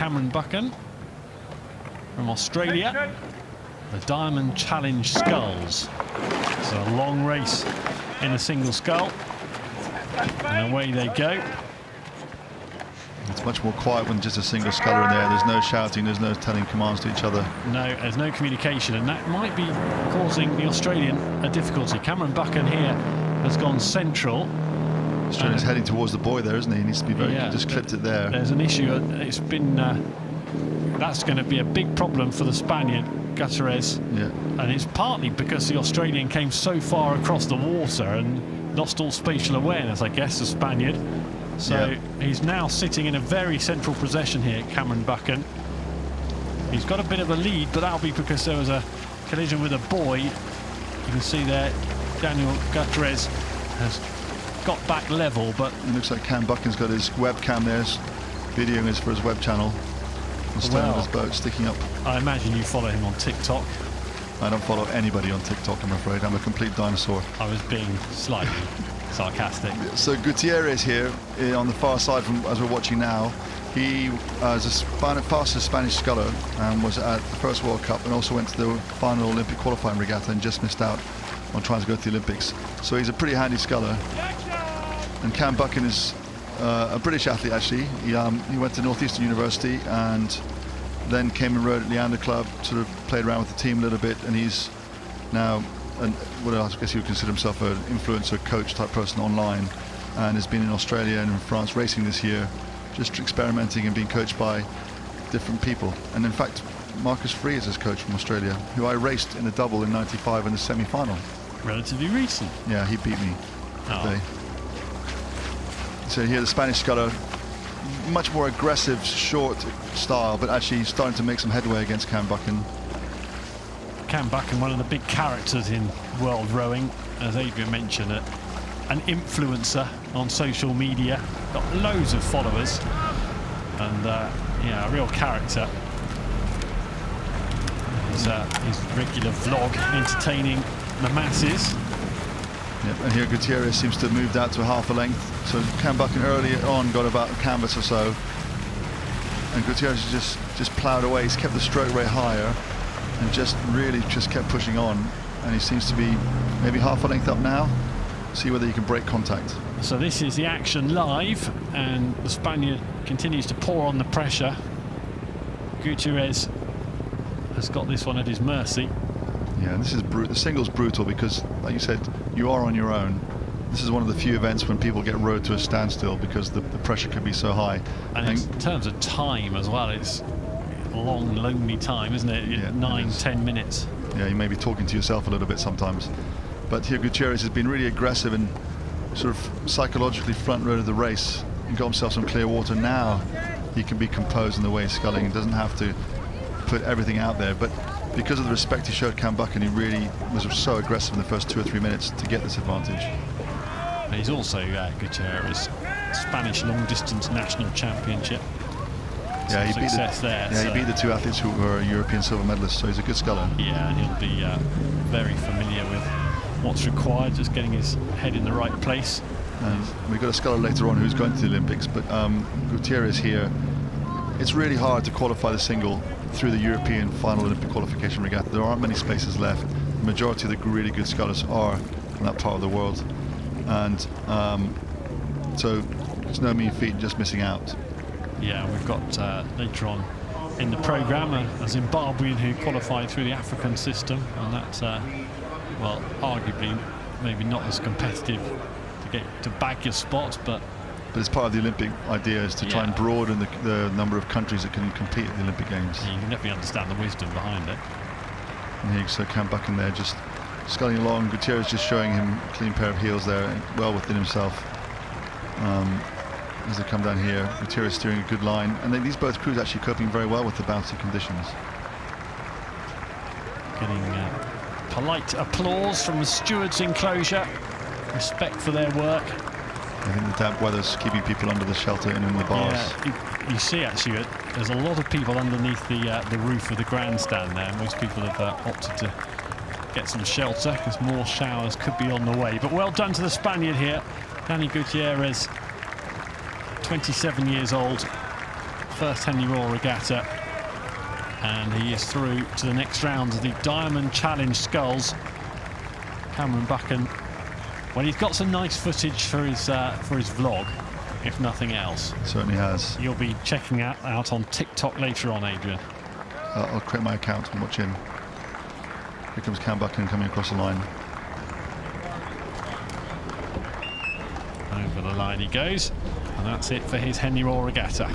Cameron Buchan from Australia, the Diamond Challenge Sculls. It's a long race in a single scull, and away they go. It's much more quiet when just a single sculler in there. There's no shouting, there's no telling commands to each other. No, there's no communication, and that might be causing the Australian a difficulty. Cameron Buchan here has gone central. Australian's heading towards the buoy there, isn't he? He needs to be very, just clipped it there. There's an issue. It's been, that's going to be a big problem for the Spaniard, Gutierrez. Yeah. And it's partly because the Australian came so far across the water and lost all spatial awareness, I guess, the Spaniard. So he's now sitting in a very central position here, Cameron Buchan. He's got a bit of a lead, but that'll be because there was a collision with a buoy. You can see there, Daniel Gutierrez has got back level, but it looks like Cam Buchan's got his webcam there, videoing us for his web channel. The stern of his boat sticking up. I imagine you follow him on TikTok. I don't follow anybody on TikTok, I'm afraid. I'm a complete dinosaur. I was being slightly sarcastic. So Gutierrez here on the far side from as we're watching now. He is a fastest Spanish sculler and was at the first World Cup and also went to the final Olympic qualifying regatta and just missed out on trying to go to the Olympics. So he's a pretty handy sculler. And Cam Buchan is a British athlete, actually. He went to Northeastern University and then came and rode at Leander Club, sort of played around with the team a little bit, and he's now, I guess he would consider himself an influencer, coach type person online, and has been in Australia and in France racing this year, just experimenting and being coached by different people. And in fact, Marcus Free is his coach from Australia, who I raced in a double in '95 in the semi-final. Relatively recent. Yeah, he beat me that day. So here the Spanish sculler, much more aggressive, short style, but actually starting to make some headway against Cam Buchan. Cam Buchan, one of the big characters in world rowing, as Adrian mentioned, an influencer on social media, got loads of followers, and yeah, a real character. His regular vlog entertaining the masses. Yep, and here Gutierrez seems to have moved out to half a length. So Cam Buchan early on got about a canvas or so, and Gutierrez just ploughed away. He's kept the stroke rate higher and just kept pushing on, and he seems to be maybe half a length up now. See whether he can break contact. So this is the action live, and the Spaniard continues to pour on the pressure. Gutierrez has got this one at his mercy. Yeah, and this is the single's brutal because, like you said, you are on your own. This is one of the few events when people get rowed to a standstill because the pressure can be so high. And in terms of time as well, it's a long, lonely time, isn't it? Yeah, 9-10 minutes. Yeah, you may be talking to yourself a little bit sometimes. But here Gutierrez has been really aggressive and sort of psychologically front-rowed the race and got himself some clear water. Now he can be composed in the way he's sculling and doesn't have to put everything out there. But because of the respect he showed Cam Buchan, he really was so aggressive in the first 2 or 3 minutes to get this advantage. He's also Gutierrez, Spanish long-distance national championship. Yeah, he beat the two athletes who were European silver medalists, so he's a good sculler. Yeah, and he'll be very familiar with what's required, just getting his head in the right place. And we've got a sculler later on who's going to the Olympics, but Gutierrez here, it's really hard to qualify the single through the European final Olympic qualification regatta. There aren't many spaces left. The majority of the really good scullers are in that part of the world, and so it's no mean feat just missing out. Yeah, we've got later on in the programme a Zimbabwean who qualified through the African system, and that's well, arguably maybe not as competitive to bag your spot, but it's part of the Olympic idea is to try and broaden the number of countries that can compete at the Olympic Games. You can definitely understand the wisdom behind it. And here, so Cam Buchan there just sculling along. Gutierrez just showing him a clean pair of heels there, well within himself. As they come down here, Gutierrez steering a good line, and these both crews actually coping very well with the bouncy conditions. Getting polite applause from the stewards' enclosure, respect for their work. I think the damp weather's keeping people under the shelter and in the bars. Yeah, you see actually there's a lot of people underneath the roof of the grandstand there. Most people have opted to get some shelter because more showers could be on the way. But well done to the Spaniard here, Dani Gutierrez, 27 years old, first Henley Royal Regatta, and he is through to the next round of the Diamond Challenge Sculls. Cameron Buchan, well, he's got some nice footage for his vlog, if nothing else. Certainly has. You'll be checking that out on TikTok later on, Adrian. I'll create my account and watch him. Here comes Cam Buchan coming across the line. Over the line he goes, and that's it for his Henley Royal Regatta.